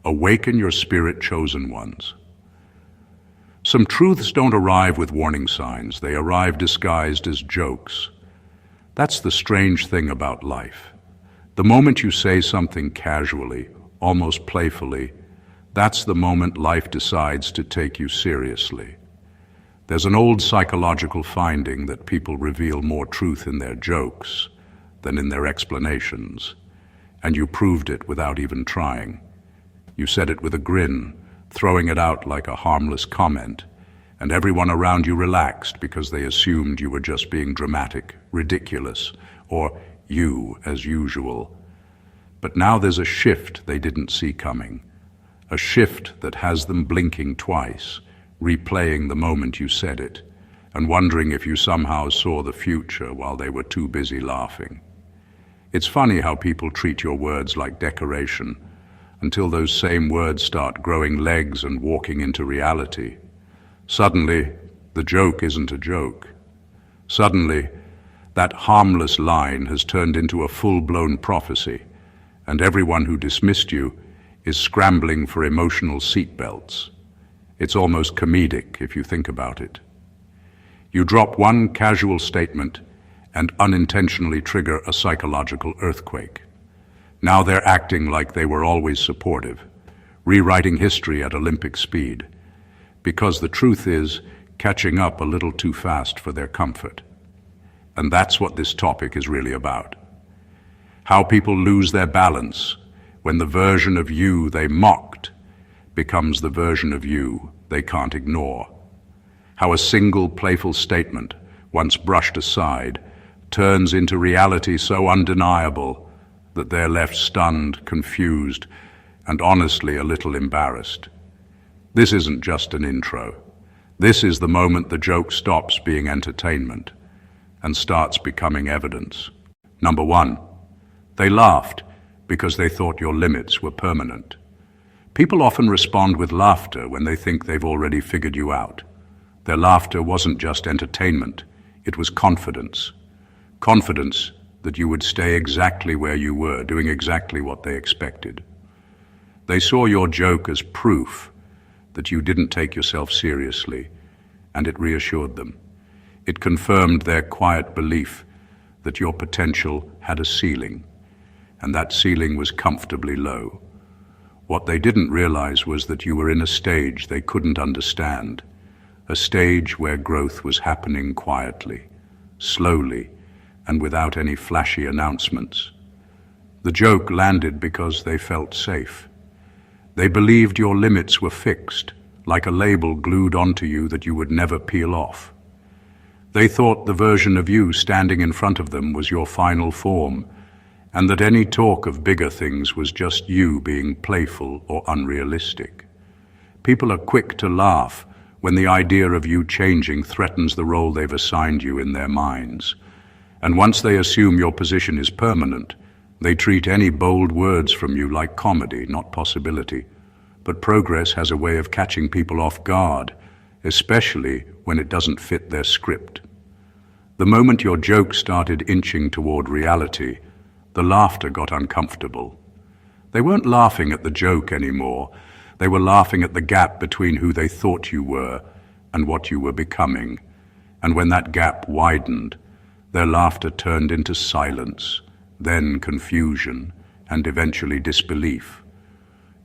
Awaken your spirit chosen ones. Some truths don't arrive with warning signs. They arrive disguised as jokes. That's the strange thing about life. The moment you say something casually, almost playfully, that's the moment life decides to take you seriously. There's an old psychological finding that people reveal more truth in their jokes than in their explanations, and you proved it without even trying. You said it with a grin, throwing it out like a harmless comment, and everyone around you relaxed because they assumed you were just being dramatic, ridiculous, or you as usual. But now there's a shift they didn't see coming, a shift that has them blinking twice, replaying the moment you said it, and wondering if you somehow saw the future while they were too busy laughing. It's funny how people treat your words like decoration, until those same words start growing legs and walking into reality. Suddenly, the joke isn't a joke. Suddenly, that harmless line has turned into a full-blown prophecy, and everyone who dismissed you is scrambling for emotional seatbelts. It's almost comedic if you think about it. You drop one casual statement and unintentionally trigger a psychological earthquake. Now they're acting like they were always supportive, rewriting history at Olympic speed, because the truth is catching up a little too fast for their comfort. And that's what this topic is really about. How people lose their balance when the version of you they mocked becomes the version of you they can't ignore. How a single playful statement, once brushed aside, turns into reality so undeniable that they're left stunned, confused, and honestly a little embarrassed. This isn't just an intro. This is the moment the joke stops being entertainment and starts becoming evidence. Number one, they laughed because they thought your limits were permanent. People often respond with laughter when they think they've already figured you out. Their laughter wasn't just entertainment, it was confidence. Confidence that you would stay exactly where you were, doing exactly what they expected. They saw your joke as proof that you didn't take yourself seriously, and it reassured them. It confirmed their quiet belief that your potential had a ceiling, and that ceiling was comfortably low. What they didn't realize was that you were in a stage they couldn't understand, a stage where growth was happening quietly, slowly, and without any flashy announcements. The joke landed because they felt safe. They believed your limits were fixed, like a label glued onto you that you would never peel off. They thought the version of you standing in front of them was your final form, and that any talk of bigger things was just you being playful or unrealistic. People are quick to laugh when the idea of you changing threatens the role they've assigned you in their minds. And once they assume your position is permanent, they treat any bold words from you like comedy, not possibility. But progress has a way of catching people off guard, especially when it doesn't fit their script. The moment your joke started inching toward reality, the laughter got uncomfortable. They weren't laughing at the joke anymore. They were laughing at the gap between who they thought you were and what you were becoming. And when that gap widened, their laughter turned into silence, then confusion, and eventually disbelief.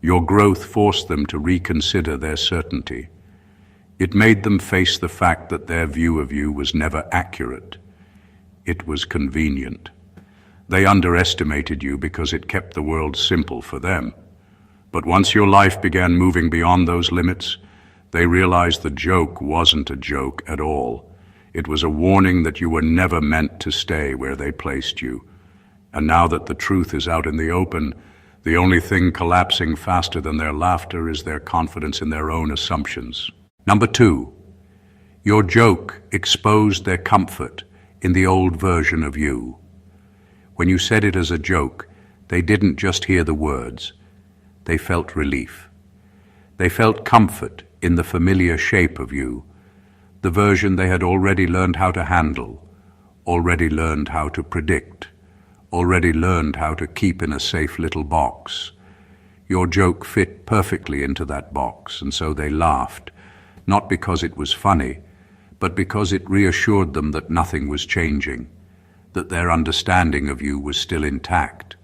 Your growth forced them to reconsider their certainty. It made them face the fact that their view of you was never accurate. It was convenient. They underestimated you because it kept the world simple for them. But once your life began moving beyond those limits, they realized the joke wasn't a joke at all. It was a warning that you were never meant to stay where they placed you. And now that the truth is out in the open, the only thing collapsing faster than their laughter is their confidence in their own assumptions. Number two, your joke exposed their comfort in the old version of you. When you said it as a joke, they didn't just hear the words. They felt relief. They felt comfort in the familiar shape of you, the version they had already learned how to handle, already learned how to predict, already learned how to keep in a safe little box. Your joke fit perfectly into that box, and so they laughed, not because it was funny, but because it reassured them that nothing was changing, that their understanding of you was still intact.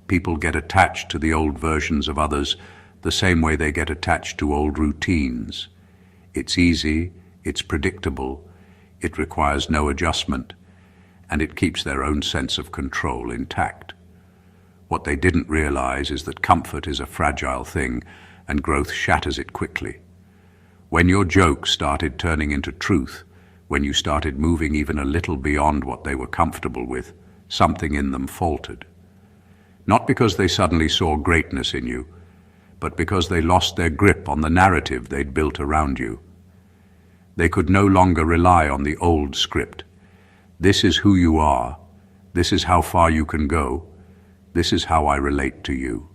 People get attached to the old versions of others the same way they get attached to old routines. It's easy, it's predictable, it requires no adjustment, and it keeps their own sense of control intact. What they didn't realize is that comfort is a fragile thing, and growth shatters it quickly. When your joke started turning into truth, when you started moving even a little beyond what they were comfortable with, something in them faltered. Not because they suddenly saw greatness in you, but because they lost their grip on the narrative they'd built around you. They could no longer rely on the old script. This is who you are. This is how far you can go. This is how I relate to you.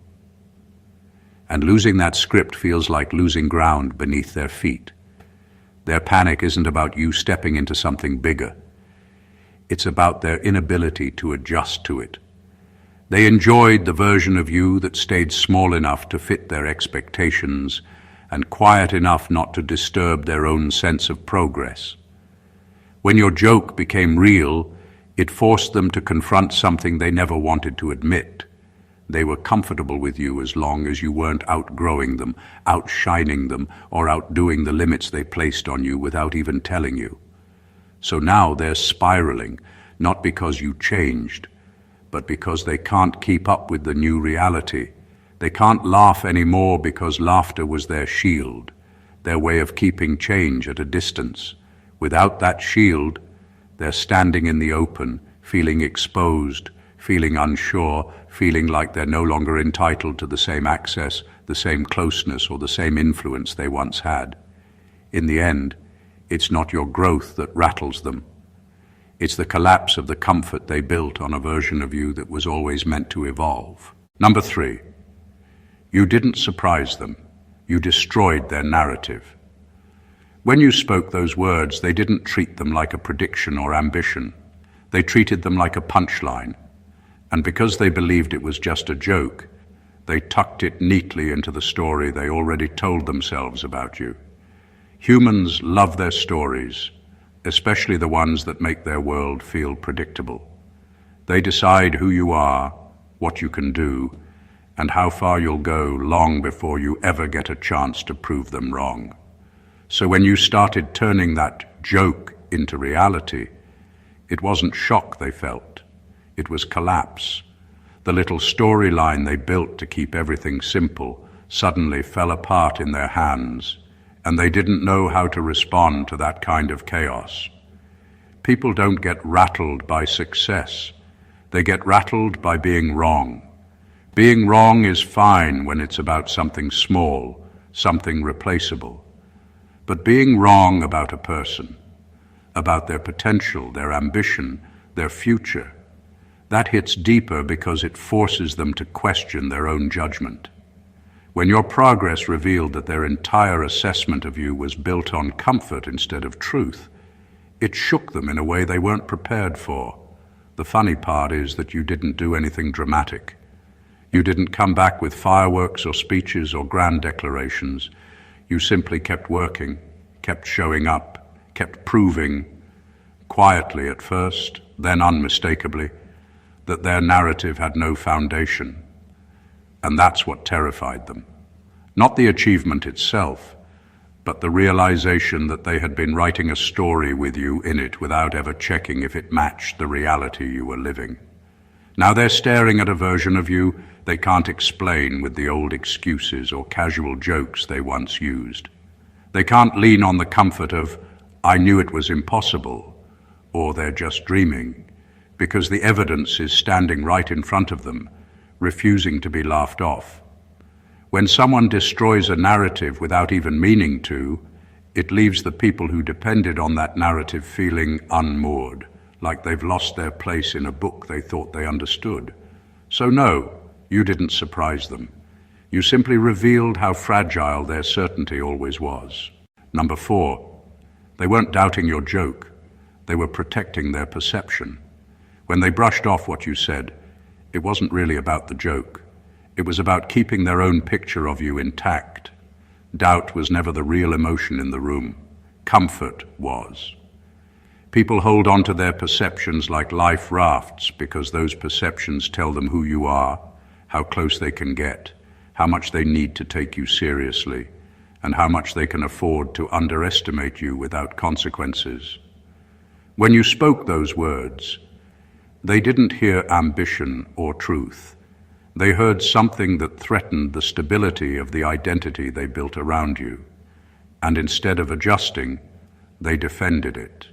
And losing that script feels like losing ground beneath their feet. Their panic isn't about you stepping into something bigger. It's about their inability to adjust to it. They enjoyed the version of you that stayed small enough to fit their expectations and quiet enough not to disturb their own sense of progress. When your joke became real, it forced them to confront something they never wanted to admit. They were comfortable with you as long as you weren't outgrowing them, outshining them, or outdoing the limits they placed on you without even telling you. So now they're spiraling, not because you changed, but because they can't keep up with the new reality. They can't laugh anymore because laughter was their shield, their way of keeping change at a distance. Without that shield, they're standing in the open, feeling exposed, feeling unsure, feeling like they're no longer entitled to the same access, the same closeness, or the same influence they once had. In the end, it's not your growth that rattles them. It's the collapse of the comfort they built on a version of you that was always meant to evolve. Number 3, you didn't surprise them. You destroyed their narrative. When you spoke those words, they didn't treat them like a prediction or ambition. They treated them like a punchline. And because they believed it was just a joke, they tucked it neatly into the story they already told themselves about you. Humans love their stories, especially the ones that make their world feel predictable. They decide who you are, what you can do, and how far you'll go long before you ever get a chance to prove them wrong. So when you started turning that joke into reality, it wasn't shock they felt. It was collapse. The little storyline they built to keep everything simple suddenly fell apart in their hands, and they didn't know how to respond to that kind of chaos. People don't get rattled by success. They get rattled by being wrong. Being wrong is fine when it's about something small, something replaceable. But being wrong about a person, about their potential, their ambition, their future, that hits deeper because it forces them to question their own judgment. When your progress revealed that their entire assessment of you was built on comfort instead of truth, it shook them in a way they weren't prepared for. The funny part is that you didn't do anything dramatic. You didn't come back with fireworks or speeches or grand declarations. You simply kept working, kept showing up, kept proving, quietly at first, then unmistakably, that their narrative had no foundation. And that's what terrified them. Not the achievement itself, but the realization that they had been writing a story with you in it without ever checking if it matched the reality you were living. Now they're staring at a version of you they can't explain with the old excuses or casual jokes they once used. They can't lean on the comfort of, "I knew it was impossible," or "they're just dreaming," because the evidence is standing right in front of them, refusing to be laughed off. When someone destroys a narrative without even meaning to, it leaves the people who depended on that narrative feeling unmoored, like they've lost their place in a book they thought they understood. So no, you didn't surprise them. You simply revealed how fragile their certainty always was. Number 4, they weren't doubting your joke. They were protecting their perception. When they brushed off what you said, it wasn't really about the joke. It was about keeping their own picture of you intact. Doubt was never the real emotion in the room. Comfort was. People hold on to their perceptions like life rafts because those perceptions tell them who you are, how close they can get, how much they need to take you seriously, and how much they can afford to underestimate you without consequences. When you spoke those words, they didn't hear ambition or truth. They heard something that threatened the stability of the identity they built around you, and instead of adjusting, they defended it.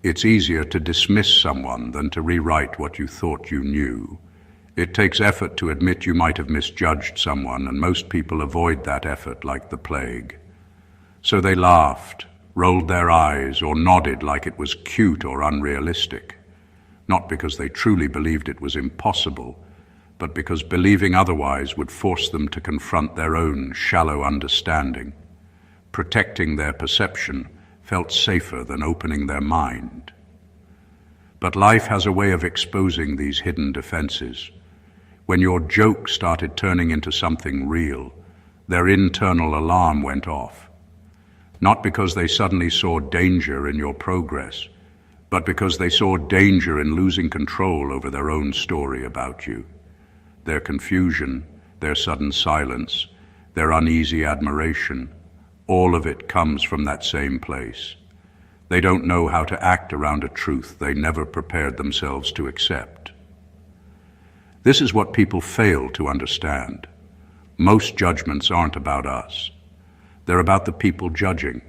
It's easier to dismiss someone than to rewrite what you thought you knew. It takes effort to admit you might have misjudged someone, and most people avoid that effort like the plague. So they laughed, rolled their eyes, or nodded like it was cute or unrealistic, not because they truly believed it was impossible, but because believing otherwise would force them to confront their own shallow understanding. Protecting their perception felt safer than opening their mind. But life has a way of exposing these hidden defenses. When your joke started turning into something real, their internal alarm went off. Not because they suddenly saw danger in your progress, but because they saw danger in losing control over their own story about you. Their confusion, their sudden silence, their uneasy admiration, all of it comes from that same place. They don't know how to act around a truth they never prepared themselves to accept. This is what people fail to understand. Most judgments aren't about us. They're about the people judging.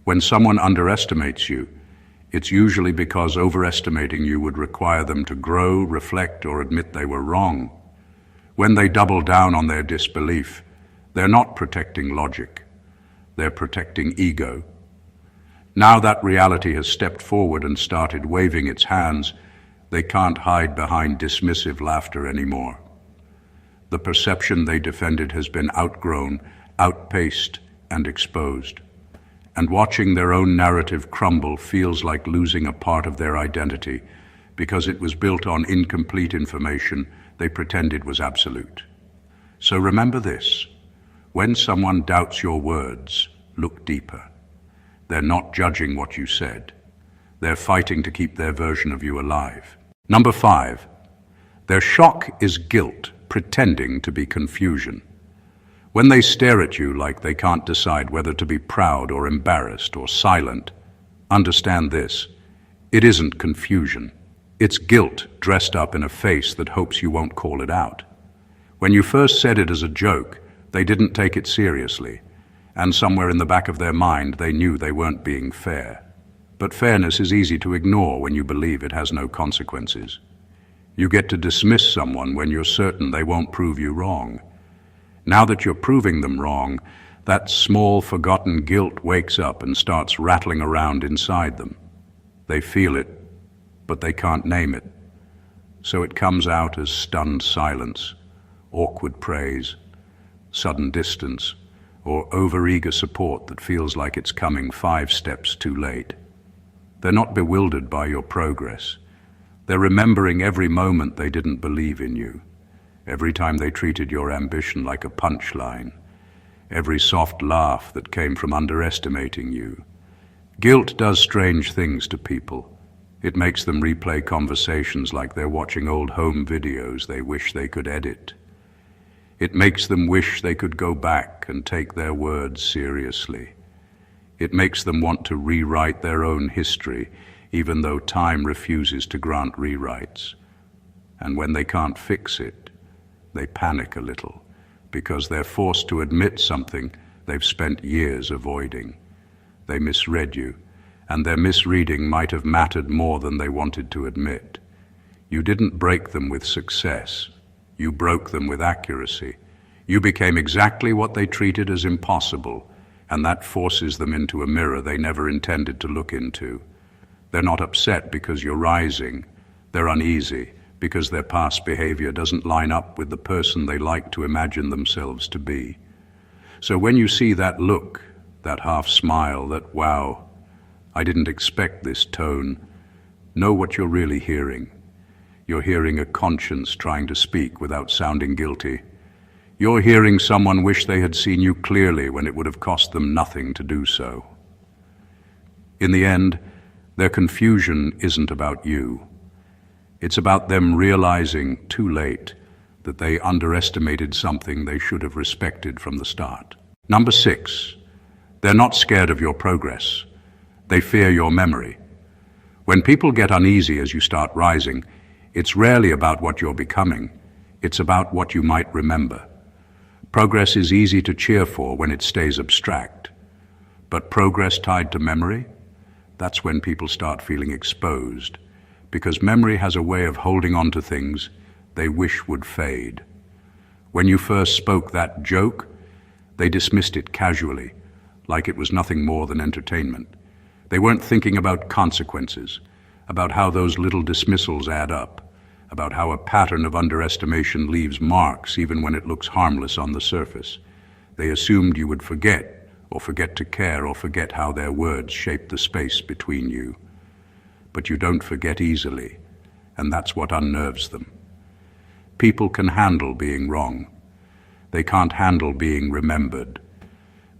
When someone underestimates you, it's usually because overestimating you would require them to grow, reflect, or admit they were wrong. When they double down on their disbelief, they're not protecting logic. They're protecting ego. Now that reality has stepped forward and started waving its hands, they can't hide behind dismissive laughter anymore. The perception they defended has been outgrown, outpaced, and exposed. And watching their own narrative crumble feels like losing a part of their identity because it was built on incomplete information they pretended was absolute. So remember this: when someone doubts your words, look deeper. They're not judging what you said. They're fighting to keep their version of you alive. Number 5, their shock is guilt pretending to be confusion. When they stare at you like they can't decide whether to be proud or embarrassed or silent, understand this: it isn't confusion. It's guilt dressed up in a face that hopes you won't call it out. When you first said it as a joke, they didn't take it seriously, and somewhere in the back of their mind they knew they weren't being fair. But fairness is easy to ignore when you believe it has no consequences. You get to dismiss someone when you're certain they won't prove you wrong. Now that you're proving them wrong, that small forgotten guilt wakes up and starts rattling around inside them. They feel it, but they can't name it. So it comes out as stunned silence, awkward praise, sudden distance, or overeager support that feels like it's coming 5 steps too late. They're not bewildered by your progress. They're remembering every moment they didn't believe in you, every time they treated your ambition like a punchline, every soft laugh that came from underestimating you. Guilt does strange things to people. It makes them replay conversations like they're watching old home videos they wish they could edit. It makes them wish they could go back and take their words seriously. It makes them want to rewrite their own history, even though time refuses to grant rewrites. And when they can't fix it, they panic a little, because they're forced to admit something they've spent years avoiding. They misread you, and their misreading might have mattered more than they wanted to admit. You didn't break them with success. You broke them with accuracy. You became exactly what they treated as impossible, and that forces them into a mirror they never intended to look into. They're not upset because you're rising. They're uneasy because their past behavior doesn't line up with the person they like to imagine themselves to be. So when you see that look, that half smile, that wow, I didn't expect this tone, know what you're really hearing. You're hearing a conscience trying to speak without sounding guilty, You're hearing someone wish they had seen you clearly when it would have cost them nothing to do so. In the end, their confusion isn't about you. It's about them realizing too late that they underestimated something they should have respected from the start. Number 6, they're not scared of your progress. They fear your memory. When people get uneasy as you start rising, it's rarely about what you're becoming. It's about what you might remember. Progress is easy to cheer for when it stays abstract. But progress tied to memory? That's when people start feeling exposed, because memory has a way of holding on to things they wish would fade. When you first spoke that joke, they dismissed it casually, like it was nothing more than entertainment. They weren't thinking about consequences, about how those little dismissals add up, about how a pattern of underestimation leaves marks even when it looks harmless on the surface. They assumed you would forget, or forget to care, or forget how their words shaped the space between you. But you don't forget easily, and that's what unnerves them. People can handle being wrong. They can't handle being remembered,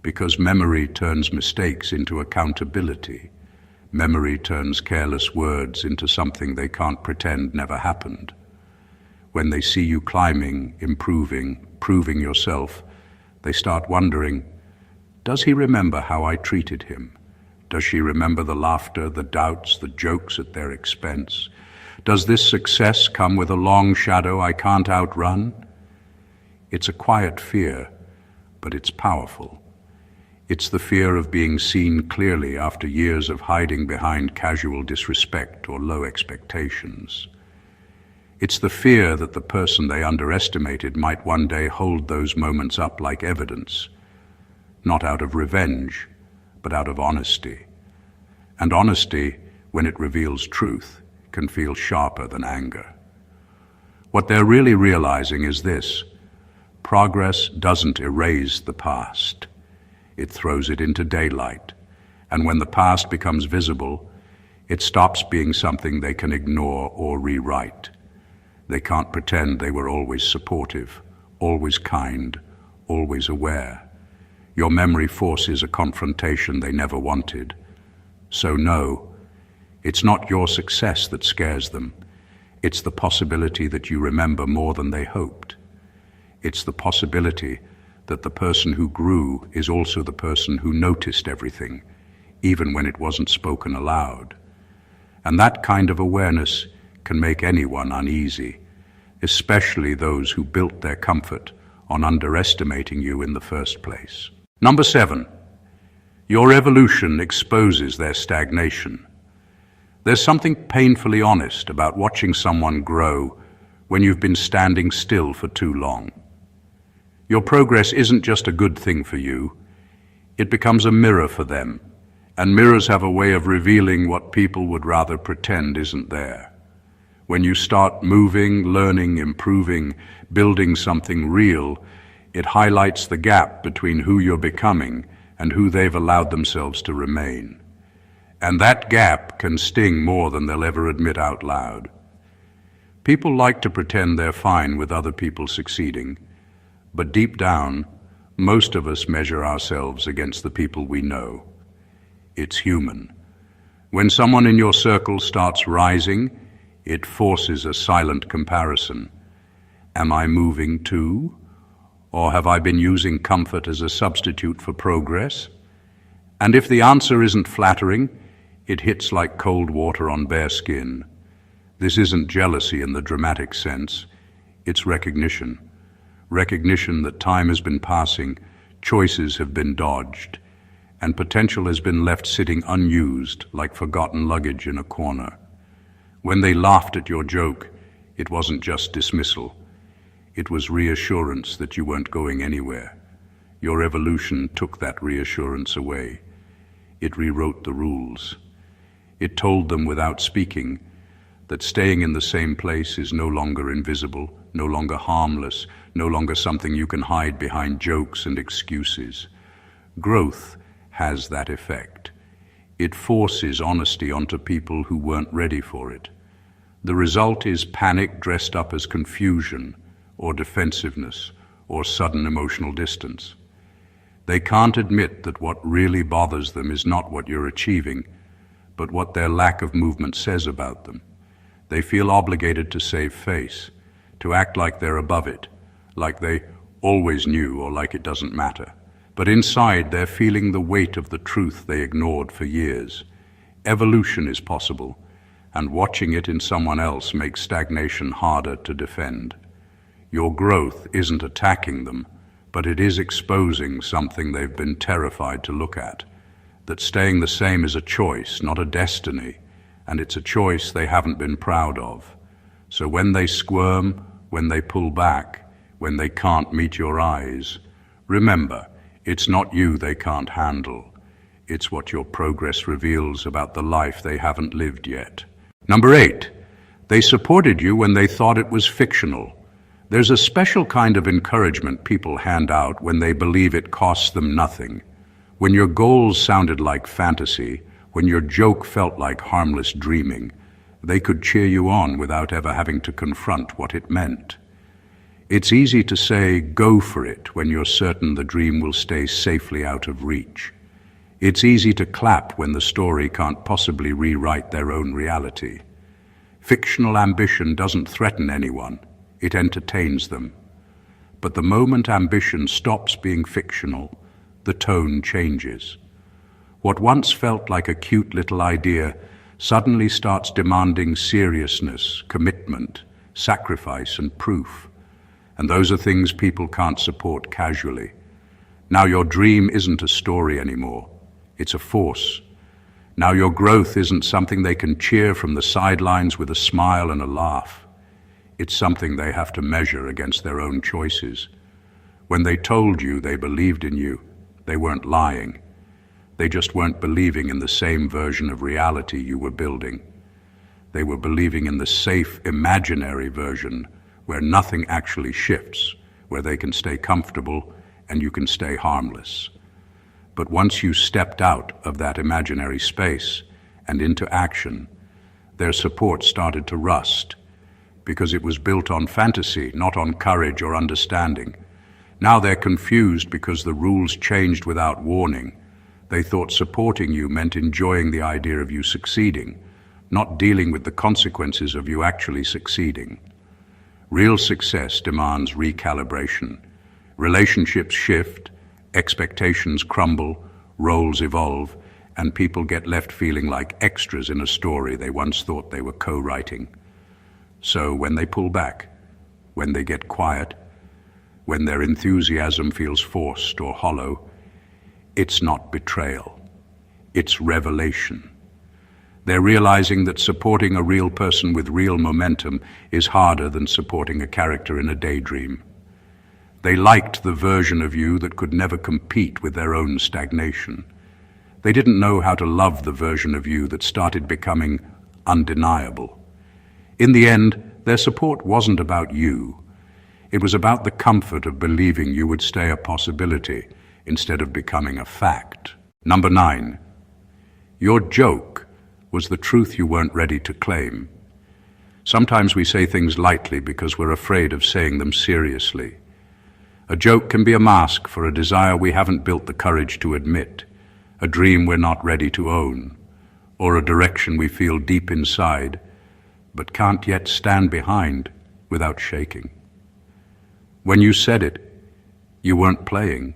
because memory turns mistakes into accountability. Memory turns careless words into something they can't pretend never happened. When they see you climbing, improving, proving yourself, they start wondering, does he remember how I treated him? Does she remember the laughter, the doubts, the jokes at their expense? Does this success come with a long shadow I can't outrun? It's a quiet fear, but it's powerful. It's the fear of being seen clearly after years of hiding behind casual disrespect or low expectations. It's the fear that the person they underestimated might one day hold those moments up like evidence, not out of revenge, but out of honesty. And honesty, when it reveals truth, can feel sharper than anger. What they're really realizing is this: progress doesn't erase the past. It throws it into daylight. And when the past becomes visible, it stops being something they can ignore or rewrite. They can't pretend they were always supportive, always kind, always aware. Your memory forces a confrontation they never wanted. So no, it's not your success that scares them. It's the possibility that you remember more than they hoped. It's the possibility that the person who grew is also the person who noticed everything, even when it wasn't spoken aloud. And that kind of awareness can make anyone uneasy, especially those who built their comfort on underestimating you in the first place. Number 7, your evolution exposes their stagnation. There's something painfully honest about watching someone grow when you've been standing still for too long. Your progress isn't just a good thing for you, it becomes a mirror for them, and mirrors have a way of revealing what people would rather pretend isn't there. When you start moving, learning, improving, building something real, it highlights the gap between who you're becoming and who they've allowed themselves to remain. And that gap can sting more than they'll ever admit out loud. People like to pretend they're fine with other people succeeding, but deep down, most of us measure ourselves against the people we know. It's human. When someone in your circle starts rising, it forces a silent comparison. Am I moving too? Or have I been using comfort as a substitute for progress? And if the answer isn't flattering, it hits like cold water on bare skin. This isn't jealousy in the dramatic sense, it's recognition. Recognition that time has been passing, choices have been dodged, and potential has been left sitting unused like forgotten luggage in a corner. When they laughed at your joke, it wasn't just dismissal. It was reassurance that you weren't going anywhere. Your evolution took that reassurance away. It rewrote the rules. It told them without speaking that staying in the same place is no longer invisible, no longer harmless, no longer something you can hide behind jokes and excuses. Growth has that effect. It forces honesty onto people who weren't ready for it. The result is panic dressed up as confusion, or defensiveness, or sudden emotional distance. They can't admit that what really bothers them is not what you're achieving, but what their lack of movement says about them. They feel obligated to save face, to act like they're above it, like they always knew or like it doesn't matter. But inside, they're feeling the weight of the truth they ignored for years. Evolution is possible, and watching it in someone else makes stagnation harder to defend. Your growth isn't attacking them, but it is exposing something they've been terrified to look at. That staying the same is a choice, not a destiny, and it's a choice they haven't been proud of. So when they squirm, when they pull back, when they can't meet your eyes, remember, it's not you they can't handle. It's what your progress reveals about the life they haven't lived yet. Number 8, they supported you when they thought it was fictional. There's a special kind of encouragement people hand out when they believe it costs them nothing. When your goals sounded like fantasy, when your joke felt like harmless dreaming, they could cheer you on without ever having to confront what it meant. It's easy to say, go for it, when you're certain the dream will stay safely out of reach. It's easy to clap when the story can't possibly rewrite their own reality. Fictional ambition doesn't threaten anyone, it entertains them. But the moment ambition stops being fictional, the tone changes. What once felt like a cute little idea suddenly starts demanding seriousness, commitment, sacrifice, and proof. And those are things people can't support casually. Now your dream isn't a story anymore. It's a force. Now your growth isn't something they can cheer from the sidelines with a smile and a laugh. It's something they have to measure against their own choices. When they told you they believed in you, they weren't lying. They just weren't believing in the same version of reality you were building. They were believing in the safe, imaginary version where nothing actually shifts, where they can stay comfortable and you can stay harmless. But once you stepped out of that imaginary space and into action, their support started to rust because it was built on fantasy, not on courage or understanding. Now they're confused because the rules changed without warning. They thought supporting you meant enjoying the idea of you succeeding, not dealing with the consequences of you actually succeeding. Real success demands recalibration. Relationships shift, expectations crumble, roles evolve, and people get left feeling like extras in a story they once thought they were co-writing. So when they pull back, when they get quiet, when their enthusiasm feels forced or hollow, it's not betrayal, it's revelation. They're realizing that supporting a real person with real momentum is harder than supporting a character in a daydream. They liked the version of you that could never compete with their own stagnation. They didn't know how to love the version of you that started becoming undeniable. In the end, their support wasn't about you. It was about the comfort of believing you would stay a possibility instead of becoming a fact. Number 9, your joke was the truth you weren't ready to claim. Sometimes we say things lightly because we're afraid of saying them seriously. A joke can be a mask for a desire we haven't built the courage to admit, a dream we're not ready to own, or a direction we feel deep inside but can't yet stand behind without shaking. When you said it, you weren't playing.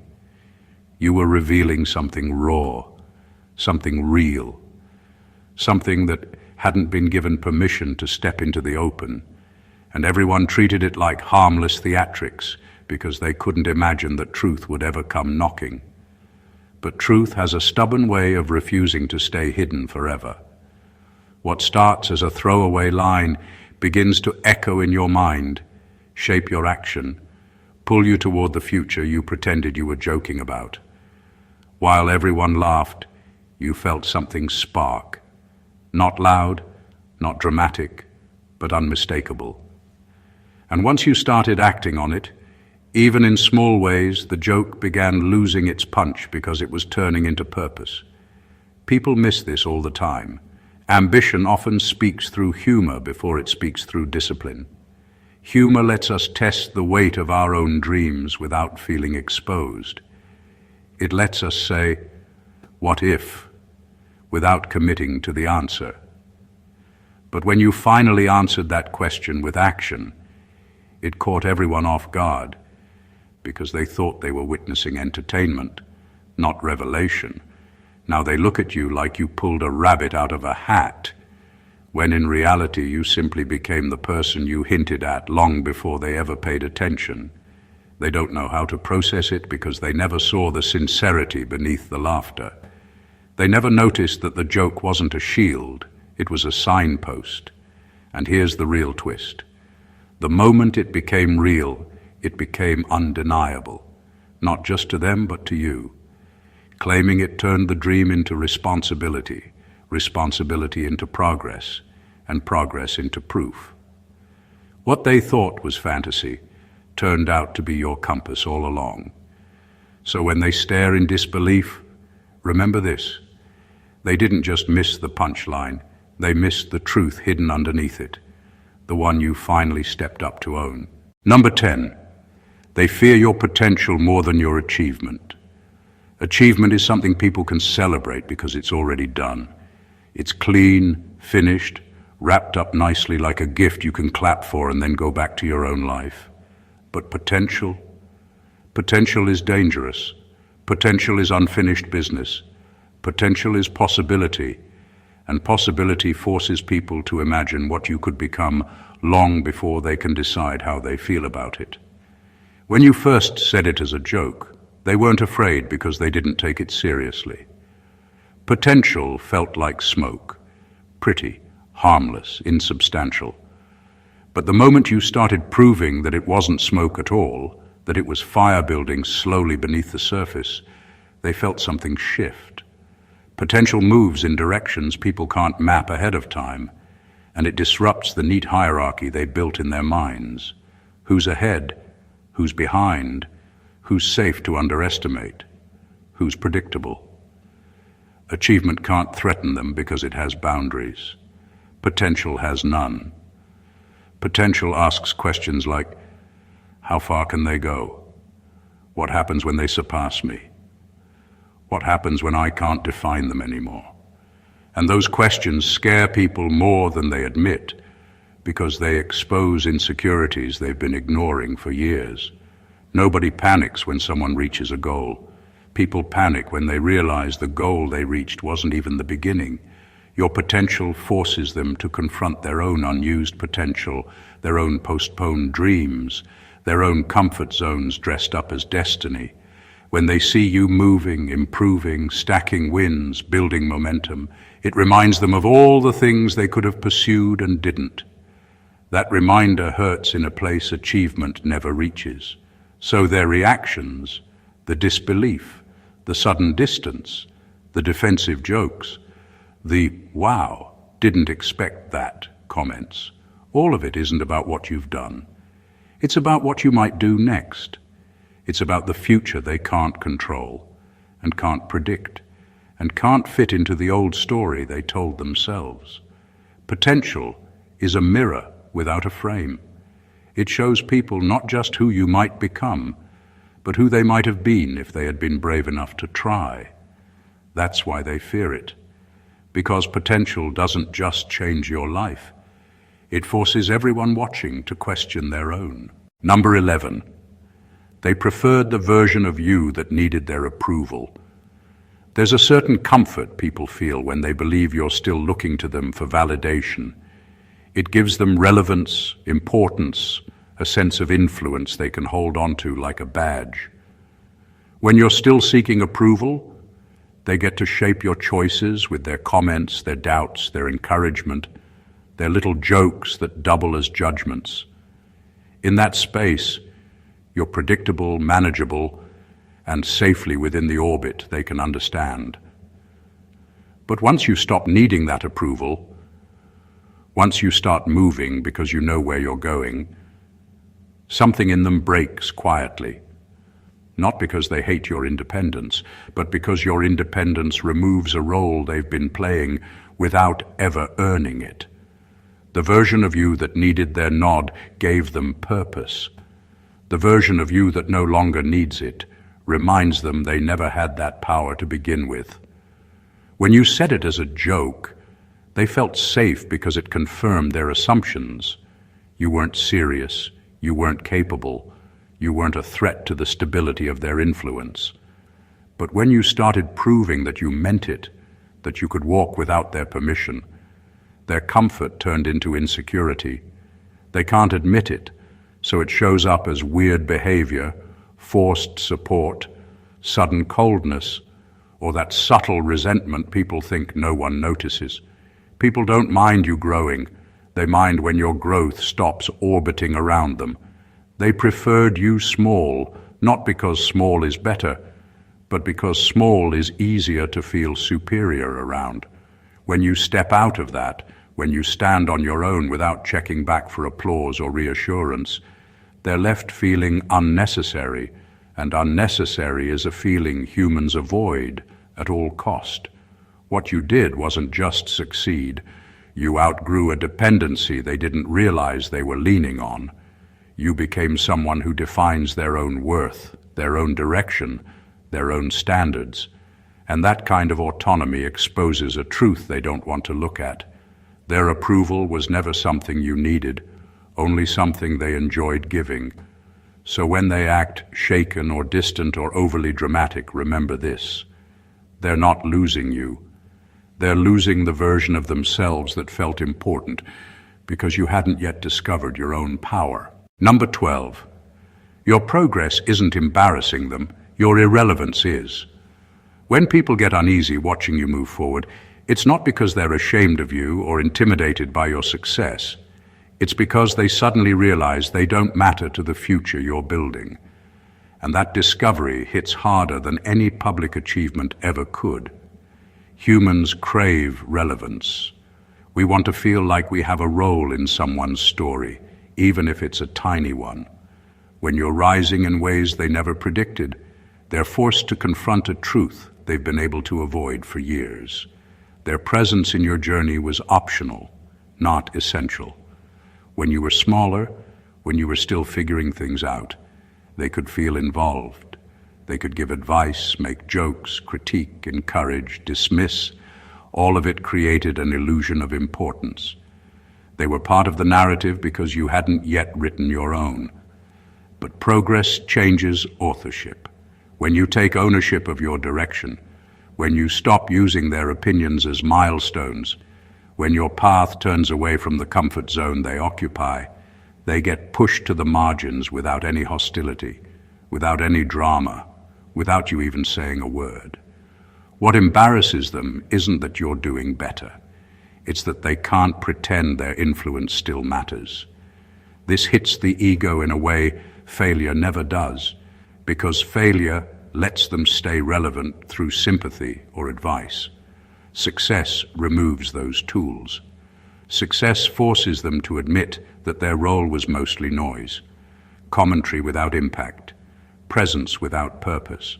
You were revealing something raw, something real, something that hadn't been given permission to step into the open, and everyone treated it like harmless theatrics because they couldn't imagine that truth would ever come knocking. But truth has a stubborn way of refusing to stay hidden forever. What starts as a throwaway line begins to echo in your mind, shape your action, pull you toward the future you pretended you were joking about. While everyone laughed, you felt something spark. Not loud, not dramatic, but unmistakable. And once you started acting on it, even in small ways, the joke began losing its punch because it was turning into purpose. People miss this all the time. Ambition often speaks through humor before it speaks through discipline. Humor lets us test the weight of our own dreams without feeling exposed. It lets us say, "What if?" without committing to the answer. But when you finally answered that question with action, it caught everyone off guard because they thought they were witnessing entertainment, not revelation. Now they look at you like you pulled a rabbit out of a hat, when in reality you simply became the person you hinted at long before they ever paid attention. They don't know how to process it because they never saw the sincerity beneath the laughter. They never noticed that the joke wasn't a shield, it was a signpost. And here's the real twist. The moment it became real, it became undeniable, not just to them but to you. Claiming it turned the dream into responsibility, responsibility into progress, and progress into proof. What they thought was fantasy turned out to be your compass all along. So when they stare in disbelief, remember this: they didn't just miss the punchline, they missed the truth hidden underneath it, the one you finally stepped up to own. Number 10, they fear your potential more than your achievement. Achievement is something people can celebrate because it's already done. It's clean, finished, wrapped up nicely like a gift you can clap for and then go back to your own life. But potential is dangerous. Potential is unfinished business. Potential is possibility, and possibility forces people to imagine what you could become long before they can decide how they feel about it. When you first said it as a joke, they weren't afraid because they didn't take it seriously. Potential felt like smoke, pretty, harmless, insubstantial. But the moment you started proving that it wasn't smoke at all, that it was fire building slowly beneath the surface, they felt something shift. Potential moves in directions people can't map ahead of time, and it disrupts the neat hierarchy they built in their minds. Who's ahead? Who's behind? Who's safe to underestimate? Who's predictable? Achievement can't threaten them because it has boundaries. Potential has none. Potential asks questions like, how far can they go? What happens when they surpass me? What happens when I can't define them anymore? And those questions scare people more than they admit because they expose insecurities they've been ignoring for years. Nobody panics when someone reaches a goal. People panic when they realize the goal they reached wasn't even the beginning. Your potential forces them to confront their own unused potential, their own postponed dreams, their own comfort zones dressed up as destiny. When they see you moving, improving, stacking wins, building momentum, it reminds them of all the things they could have pursued and didn't. That reminder hurts in a place achievement never reaches. So their reactions, the disbelief, the sudden distance, the defensive jokes, the "wow, didn't expect that" comments, all of it isn't about what you've done. It's about what you might do next. It's about the future they can't control and can't predict and can't fit into the old story they told themselves. Potential is a mirror without a frame. It shows people not just who you might become, but who they might have been if they had been brave enough to try. That's why they fear it. Because potential doesn't just change your life. It forces everyone watching to question their own. Number 11. They preferred the version of you that needed their approval. There's a certain comfort people feel when they believe you're still looking to them for validation. It gives them relevance, importance, a sense of influence they can hold on to like a badge. When you're still seeking approval, they get to shape your choices with their comments, their doubts, their encouragement, their little jokes that double as judgments. In that space, you're predictable, manageable, and safely within the orbit they can understand. But once you stop needing that approval, once you start moving because you know where you're going, something in them breaks quietly. Not because they hate your independence, but because your independence removes a role they've been playing without ever earning it. The version of you that needed their nod gave them purpose. The version of you that no longer needs it reminds them they never had that power to begin with. When you said it as a joke, they felt safe because it confirmed their assumptions. You weren't serious, you weren't capable, you weren't a threat to the stability of their influence. But when you started proving that you meant it, that you could walk without their permission, their comfort turned into insecurity. They can't admit it, so it shows up as weird behavior, forced support, sudden coldness, or that subtle resentment people think no one notices. People don't mind you growing. They mind when your growth stops orbiting around them. They preferred you small, not because small is better, but because small is easier to feel superior around. When you step out of that, when you stand on your own without checking back for applause or reassurance, they're left feeling unnecessary, and unnecessary is a feeling humans avoid at all cost. What you did wasn't just succeed. You outgrew a dependency they didn't realize they were leaning on. You became someone who defines their own worth, their own direction, their own standards. And that kind of autonomy exposes a truth they don't want to look at. Their approval was never something you needed, only something they enjoyed giving. So when they act shaken or distant or overly dramatic, remember this: they're not losing you. They're losing the version of themselves that felt important because you hadn't yet discovered your own power. Number 12. Your progress isn't embarrassing them, your irrelevance is. When people get uneasy watching you move forward, it's not because they're ashamed of you or intimidated by your success. It's because they suddenly realize they don't matter to the future you're building. And that discovery hits harder than any public achievement ever could. Humans crave relevance. We want to feel like we have a role in someone's story, even if it's a tiny one. When you're rising in ways they never predicted, they're forced to confront a truth they've been able to avoid for years. Their presence in your journey was optional, not essential. When you were smaller, when you were still figuring things out, they could feel involved. They could give advice, make jokes, critique, encourage, dismiss. All of it created an illusion of importance. They were part of the narrative because you hadn't yet written your own. But progress changes authorship. When you take ownership of your direction, when you stop using their opinions as milestones, when your path turns away from the comfort zone they occupy, they get pushed to the margins without any hostility, without any drama, without you even saying a word. What embarrasses them isn't that you're doing better. It's that they can't pretend their influence still matters. This hits the ego in a way failure never does, because failure lets them stay relevant through sympathy or advice. Success removes those tools. Success forces them to admit that their role was mostly noise, commentary without impact, presence without purpose.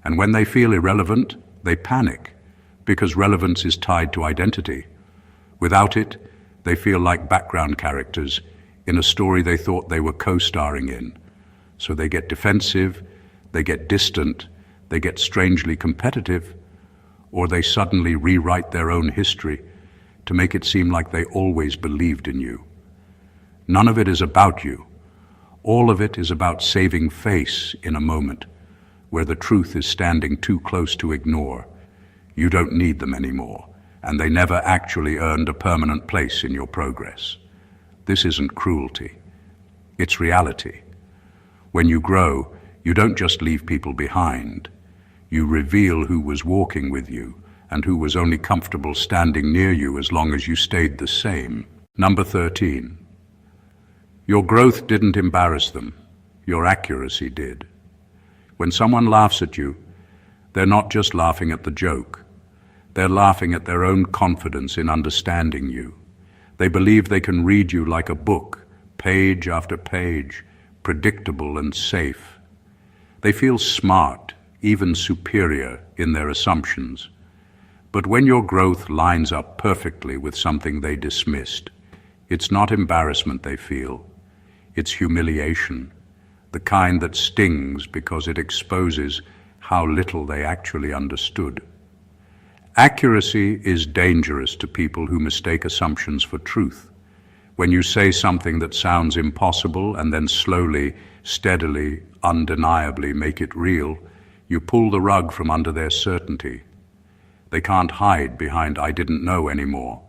And when they feel irrelevant, they panic, because relevance is tied to identity. Without it, they feel like background characters in a story they thought they were co-starring in. So they get defensive, they get distant, they get strangely competitive, or they suddenly rewrite their own history to make it seem like they always believed in you. None of it is about you. All of it is about saving face in a moment where the truth is standing too close to ignore. You don't need them anymore, and they never actually earned a permanent place in your progress. This isn't cruelty. It's reality. When you grow, you don't just leave people behind. You reveal who was walking with you and who was only comfortable standing near you as long as you stayed the same. Number 13. Your growth didn't embarrass them. Your accuracy did. When someone laughs at you, they're not just laughing at the joke. They're laughing at their own confidence in understanding you. They believe they can read you like a book, page after page, predictable and safe. They feel smart, even superior in their assumptions. But when your growth lines up perfectly with something they dismissed, It's not embarrassment they feel. It's humiliation, the kind that stings because it exposes how little they actually understood. Accuracy is dangerous to people who mistake assumptions for truth. When you say something that sounds impossible and then slowly, steadily, undeniably make it real, you pull the rug from under their certainty. They can't hide behind "I didn't know" anymore,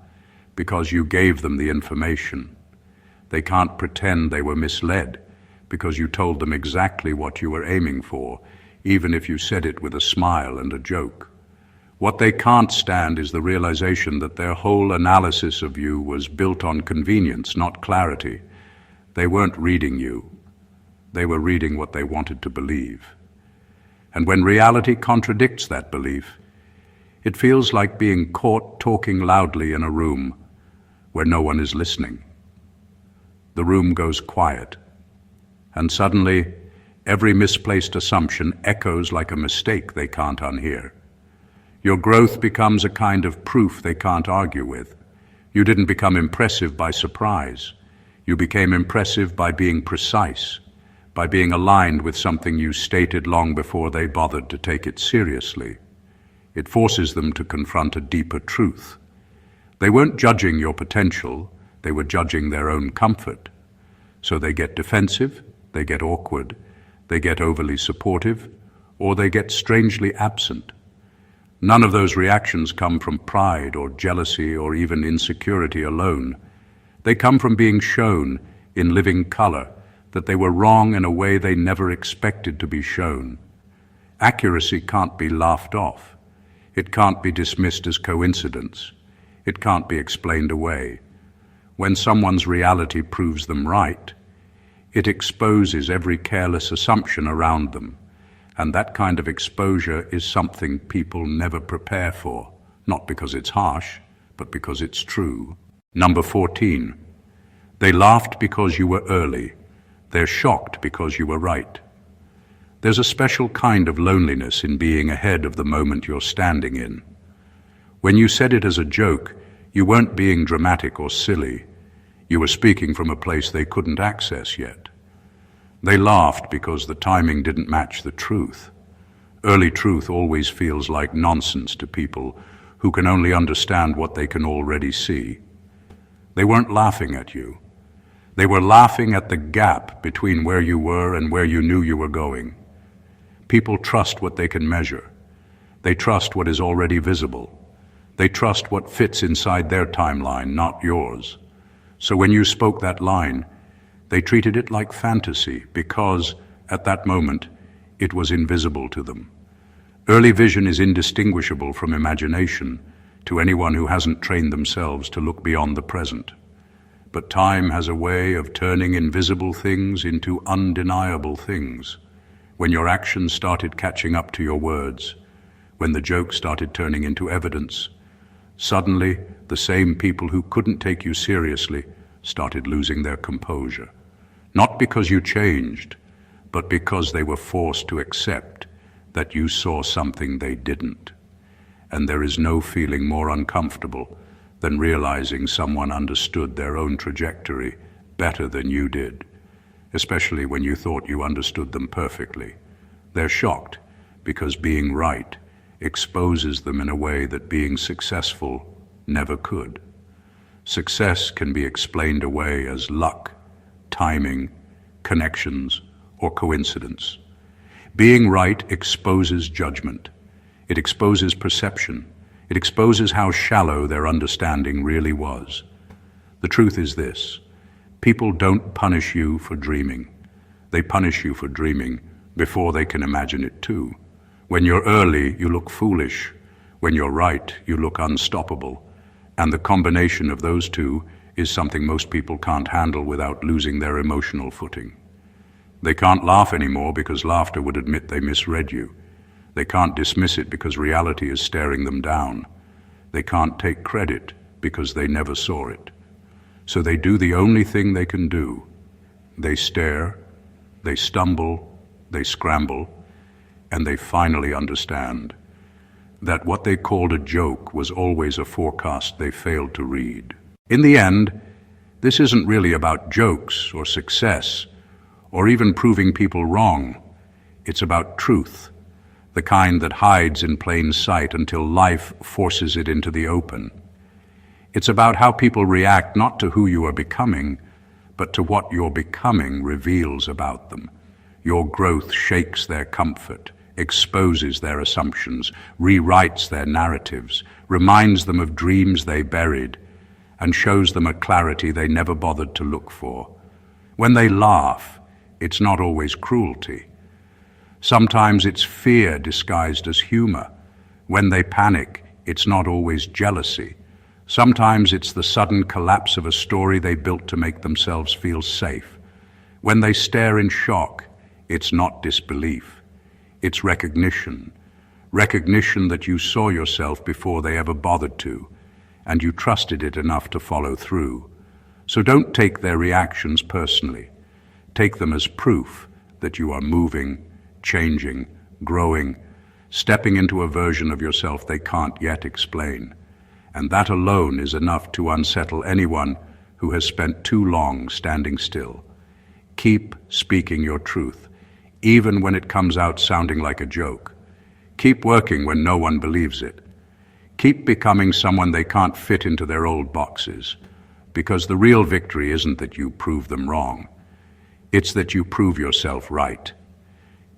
because you gave them the information. They can't pretend they were misled, because you told them exactly what you were aiming for, even if you said it with a smile and a joke. What they can't stand is the realization that their whole analysis of you was built on convenience, not clarity. They weren't reading you. They were reading what they wanted to believe. And when reality contradicts that belief, it feels like being caught talking loudly in a room where no one is listening. The room goes quiet, and suddenly every misplaced assumption echoes like a mistake they can't unhear. Your growth becomes a kind of proof they can't argue with. You didn't become impressive by surprise. You became impressive by being precise, by being aligned with something you stated long before they bothered to take it seriously. It forces them to confront a deeper truth. They weren't judging your potential, they were judging their own comfort. So they get defensive, they get awkward, they get overly supportive, or they get strangely absent. None of those reactions come from pride or jealousy or even insecurity alone. They come from being shown in living color that they were wrong in a way they never expected to be shown. Accuracy can't be laughed off. It can't be dismissed as coincidence. It can't be explained away. When someone's reality proves them right, it exposes every careless assumption around them. And that kind of exposure is something people never prepare for, not because it's harsh, but because it's true. Number 14. They laughed because you were early. They're shocked because you were right. There's a special kind of loneliness in being ahead of the moment you're standing in. When you said it as a joke, you weren't being dramatic or silly. You were speaking from a place they couldn't access yet. They laughed because the timing didn't match the truth. Early truth always feels like nonsense to people who can only understand what they can already see. They weren't laughing at you. They were laughing at the gap between where you were and where you knew you were going. People trust what they can measure. They trust what is already visible. They trust what fits inside their timeline, not yours. So when you spoke that line, they treated it like fantasy because, at that moment, it was invisible to them. Early vision is indistinguishable from imagination to anyone who hasn't trained themselves to look beyond the present. But time has a way of turning invisible things into undeniable things. When your actions started catching up to your words, when the joke started turning into evidence, suddenly the same people who couldn't take you seriously started losing their composure. Not because you changed, but because they were forced to accept that you saw something they didn't. And there is no feeling more uncomfortable than realizing someone understood their own trajectory better than you did, especially when you thought you understood them perfectly. They're shocked because being right exposes them in a way that being successful never could. Success can be explained away as luck, timing, connections, or coincidence. Being right exposes judgment. It exposes perception. It exposes how shallow their understanding really was. The truth is this: people don't punish you for dreaming. They punish you for dreaming before they can imagine it too. When you're early, you look foolish. When you're right, you look unstoppable. And the combination of those two is something most people can't handle without losing their emotional footing. They can't laugh anymore because laughter would admit they misread you. They can't dismiss it because reality is staring them down. They can't take credit because they never saw it. So they do the only thing they can do. They stare, they stumble, they scramble, and they finally understand that what they called a joke was always a forecast they failed to read. In the end, This isn't really about jokes or success, or even proving people wrong. It's about truth, the kind that hides in plain sight until life forces it into the open. It's about how people react not to who you are becoming, but to what your becoming reveals about them. Your growth shakes their comfort, exposes their assumptions, rewrites their narratives, reminds them of dreams they buried, and shows them a clarity they never bothered to look for. When they laugh, it's not always cruelty. Sometimes it's fear disguised as humor. When they panic, it's not always jealousy. Sometimes it's the sudden collapse of a story they built to make themselves feel safe. When they stare in shock, it's not disbelief. It's recognition. Recognition that you saw yourself before they ever bothered to, and you trusted it enough to follow through. So don't take their reactions personally. Take them as proof that you are moving, changing, growing, stepping into a version of yourself they can't yet explain. And that alone is enough to unsettle anyone who has spent too long standing still. Keep speaking your truth, even when it comes out sounding like a joke. Keep working when no one believes it. Keep becoming someone they can't fit into their old boxes, because the real victory isn't that you prove them wrong. It's that you prove yourself right.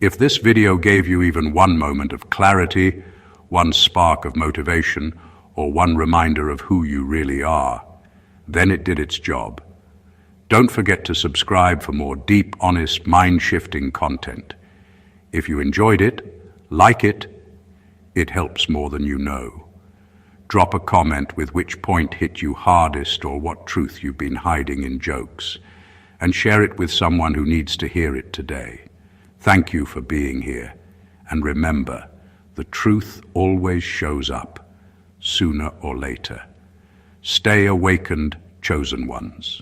If this video gave you even one moment of clarity, one spark of motivation, or one reminder of who you really are, then it did its job. Don't forget to subscribe for more deep, honest, mind-shifting content. If you enjoyed it, like it. It helps more than you know. Drop a comment with which point hit you hardest or what truth you've been hiding in jokes, and share it with someone who needs to hear it today. Thank you for being here, and remember, the truth always shows up, sooner or later. Stay awakened, chosen ones.